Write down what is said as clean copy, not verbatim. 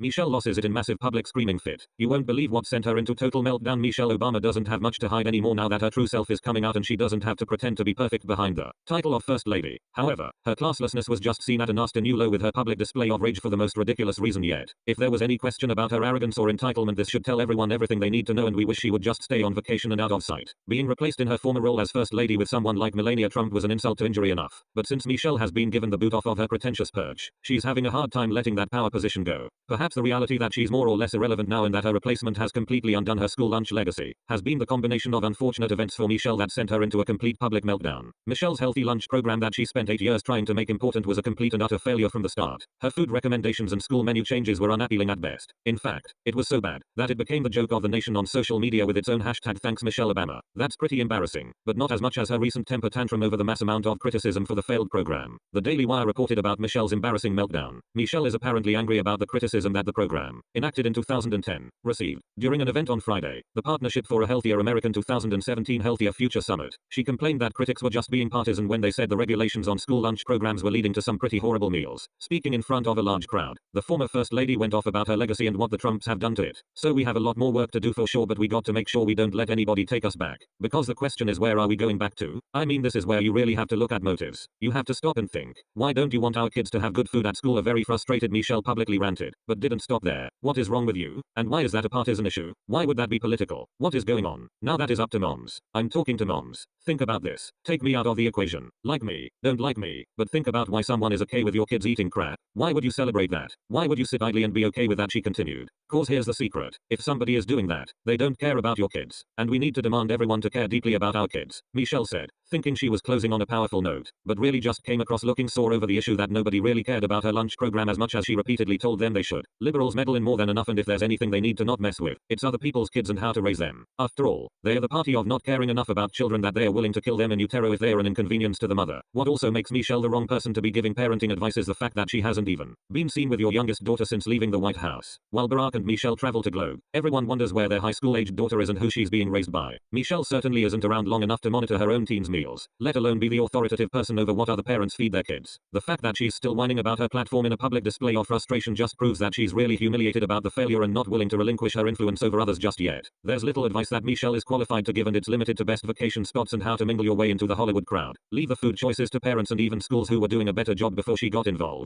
Michelle loses it in massive public screaming fit. You won't believe what sent her into total meltdown. Michelle Obama doesn't have much to hide anymore now that her true self is coming out and she doesn't have to pretend to be perfect behind the title of First Lady. However, her classlessness was just seen at a nasty new low with her public display of rage for the most ridiculous reason yet. If there was any question about her arrogance or entitlement, this should tell everyone everything they need to know, and we wish she would just stay on vacation and out of sight. Being replaced in her former role as First Lady with someone like Melania Trump was an insult to injury enough. But since Michelle has been given the boot off of her pretentious perch, she's having a hard time letting that power position go. Perhaps the reality that she's more or less irrelevant now and that her replacement has completely undone her school lunch legacy has been the combination of unfortunate events for Michelle that sent her into a complete public meltdown. Michelle's healthy lunch program that she spent 8 years trying to make important was a complete and utter failure from the start. Her food recommendations and school menu changes were unappealing at best. In fact, it was so bad that it became the joke of the nation on social media with its own hashtag Thanks Michelle Obama. That's pretty embarrassing, but not as much as her recent temper tantrum over the mass amount of criticism for the failed program. The Daily Wire reported about Michelle's embarrassing meltdown. Michelle is apparently angry about the criticism that the program, enacted in 2010, received. During an event on Friday, the Partnership for a Healthier American 2017 Healthier Future Summit, she complained that critics were just being partisan when they said the regulations on school lunch programs were leading to some pretty horrible meals. Speaking in front of a large crowd, the former First Lady went off about her legacy and what the Trumps have done to it. So we have a lot more work to do for sure, but we got to make sure we don't let anybody take us back. Because the question is, where are we going back to? I mean, this is where you really have to look at motives. You have to stop and think. Why don't you want our kids to have good food at school? A very frustrated Michelle publicly ranted, but didn't stop there. What is wrong with you? And why is that a partisan issue? Why would that be political? What is going on? Now that is up to moms. I'm talking to moms. Think about this. Take me out of the equation. Like me, don't like me, but think about why someone is okay with your kids eating crap. Why would you celebrate that? Why would you sit idly and be okay with that? She continued. Cause here's the secret. If somebody is doing that, they don't care about your kids. And we need to demand everyone to care deeply about our kids, Michelle said, thinking she was closing on a powerful note, but really just came across looking sore over the issue that nobody really cared about her lunch program as much as she repeatedly told them they should. Liberals meddle in more than enough, and if there's anything they need to not mess with, it's other people's kids and how to raise them. After all, they are the party of not caring enough about children that they are willing to kill them in utero if they are an inconvenience to the mother. What also makes Michelle the wrong person to be giving parenting advice is the fact that she hasn't even been seen with your youngest daughter since leaving the White House. While Barack and Michelle travel to Globe, everyone wonders where their high school-aged daughter is and who she's being raised by. Michelle certainly isn't around long enough to monitor her own teens' meals, let alone be the authoritative person over what other parents feed their kids. The fact that she's still whining about her platform in a public display of frustration just proves that she's really humiliated about the failure and not willing to relinquish her influence over others just yet. There's little advice that Michelle is qualified to give, and it's limited to best vacation spots and how to mingle your way into the Hollywood crowd. Leave the food choices to parents and even schools who were doing a better job before she got involved.